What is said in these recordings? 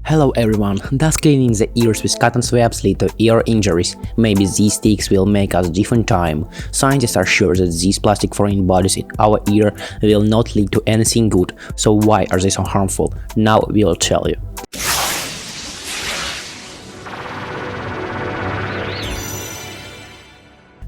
Hello everyone, does cleaning the ears with cotton swabs lead to ear injuries? Maybe these sticks will make us different time. Scientists are sure that these plastic foreign bodies in our ear will not lead to anything good, so why are they so harmful? Now we'll tell you.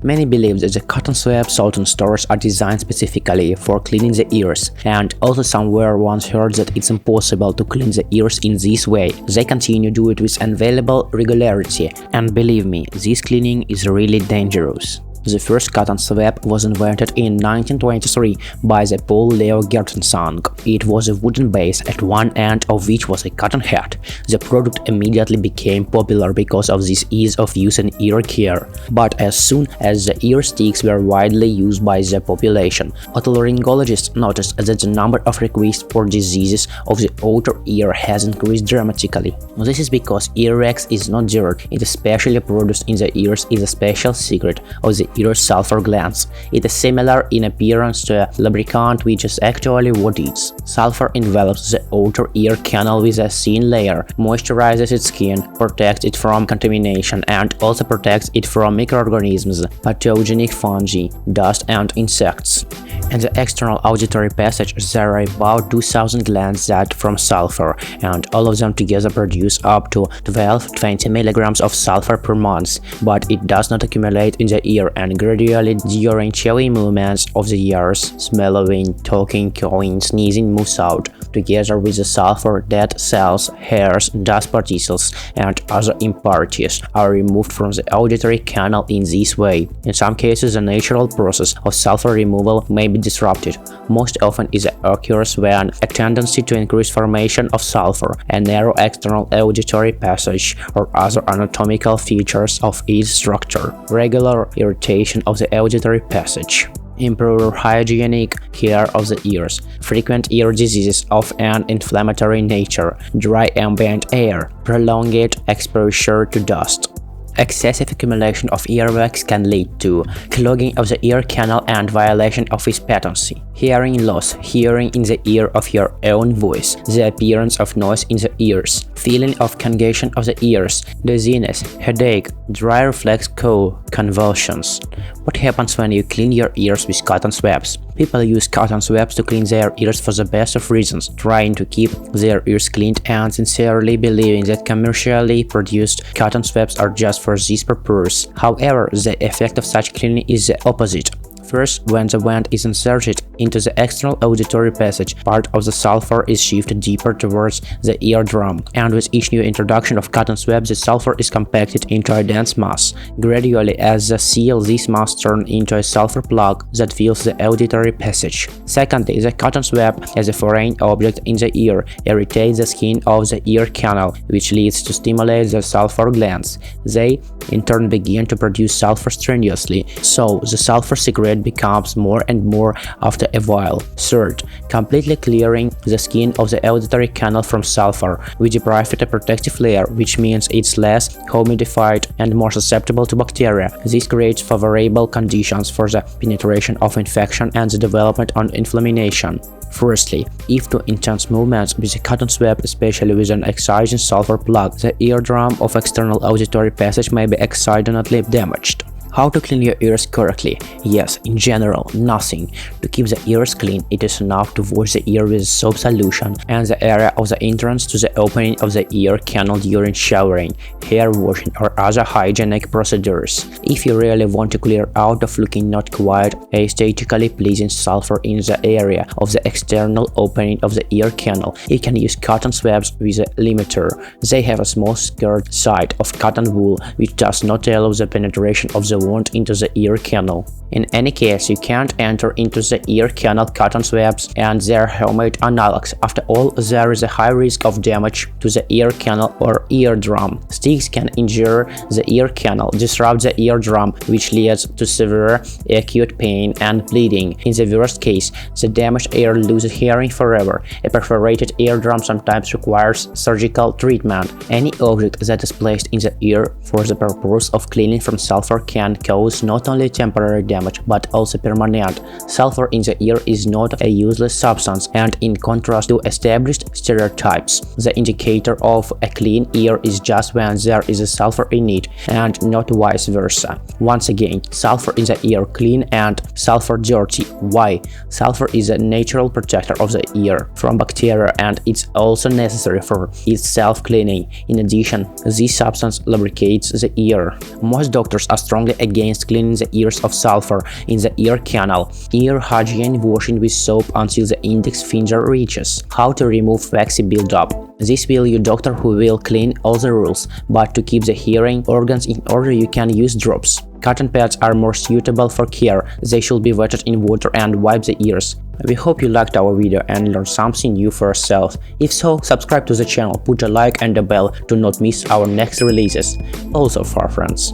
Many believe that the cotton swabs sold in stores are designed specifically for cleaning the ears, and also somewhere once heard that it's impossible to clean the ears in this way. They continue to do it with unavailable regularity, and believe me, this cleaning is really dangerous. The first cotton swab was invented in 1923 by the Paul Leo Gertensang. It was a wooden base at one end of which was a cotton head. The product immediately became popular because of this ease of use and ear care. But as soon as the ear sticks were widely used by the population, otolaryngologists noticed that the number of requests for diseases of the outer ear has increased dramatically. This is because earwax is not dirt. It is specially produced in the ears is a special secret of the ear sulfur glands. It is similar in appearance to a lubricant, which is actually what it is. Sulfur envelops the outer ear canal with a thin layer, moisturizes its skin, protects it from contamination, and also protects it from microorganisms, pathogenic fungi, dust, and insects. In the external auditory passage, there are about 2000 glands that form sulfur, and all of them together produce up to 12-20 milligrams of sulfur per month, but it does not accumulate in the ear and gradually during chewing movements of the ears, swallowing, talking, cawing, sneezing moves out. Together with the sulfur, dead cells, hairs, dust particles, and other impurities are removed from the auditory canal in this way. In some cases, the natural process of sulfur removal may be disrupted. Most often it occurs when a tendency to increase formation of sulfur, a narrow external auditory passage, or other anatomical features of its structure. Regular irritation of the auditory passage. Improper hygienic care of the ears, frequent ear diseases of an inflammatory nature, dry ambient air, prolonged exposure to dust. Excessive accumulation of earwax can lead to clogging of the ear canal and violation of its patency, hearing loss, hearing in the ear of your own voice, the appearance of noise in the ears, feeling of congestion of the ears, dizziness, headache, dry reflex cough, convulsions. What happens when you clean your ears with cotton swabs? People use cotton swabs to clean their ears for the best of reasons, trying to keep their ears cleaned and sincerely believing that commercially produced cotton swabs are just for this purpose. However, the effect of such cleaning is the opposite. First, when the wand is inserted into the external auditory passage, part of the sulfur is shifted deeper towards the eardrum, and with each new introduction of cotton swab, the sulfur is compacted into a dense mass. Gradually, as the seal, this mass turns into a sulfur plug that fills the auditory passage. Secondly, the cotton swab, as a foreign object in the ear, irritates the skin of the ear canal, which leads to stimulate the sulfur glands. They, in turn, begin to produce sulfur strenuously, so the sulfur secret becomes more and more after a while. Third, completely clearing the skin of the auditory canal from sulfur, we deprive it a protective layer, which means it's less humidified and more susceptible to bacteria. This creates favorable conditions for the penetration of infection and the development of inflammation. Firstly, if to intense movements with a cotton swab, especially with an exciting sulfur plug, the eardrum of external auditory passage may be accidentally damaged. How to clean your ears correctly? Yes, in general, nothing. To keep the ears clean, it is enough to wash the ear with soap solution and the area of the entrance to the opening of the ear canal during showering, hair washing, or other hygienic procedures. If you really want to clear out of looking not quite aesthetically pleasing sulfur in the area of the external opening of the ear canal, you can use cotton swabs with a limiter. They have a small skirt side of cotton wool, which does not allow the penetration of the wound into the ear canal. In any case, you can't enter into the ear canal cotton swabs and their homemade analogs. After all, there is a high risk of damage to the ear canal or eardrum. Sticks can injure the ear canal, disrupt the eardrum, which leads to severe acute pain and bleeding. In the worst case, the damaged ear loses hearing forever. A perforated eardrum sometimes requires surgical treatment. Any object that is placed in the ear for the purpose of cleaning from sulfur can can cause not only temporary damage but also permanent. Sulfur in the ear is not a useless substance, and in contrast to established stereotypes, the indicator of a clean ear is just when there is a sulfur in it, and not vice versa. Once again, sulfur in the ear clean and sulfur dirty. Why? Sulfur is a natural protector of the ear from bacteria, and it's also necessary for its self-cleaning. In addition, this substance lubricates the ear. Most doctors are strongly against cleaning the ears of sulfur in the ear canal. Ear hygiene: washing with soap until the index finger reaches. How to remove waxy buildup. This will your doctor who will clean all the rules, but to keep the hearing organs in order you can use drops. Cotton pads are more suitable for care. They should be wetted in water and wipe the ears. We hope you liked our video and learned something new for yourself. If so, subscribe to the channel, put a like and a bell to not miss our next releases. Also for friends.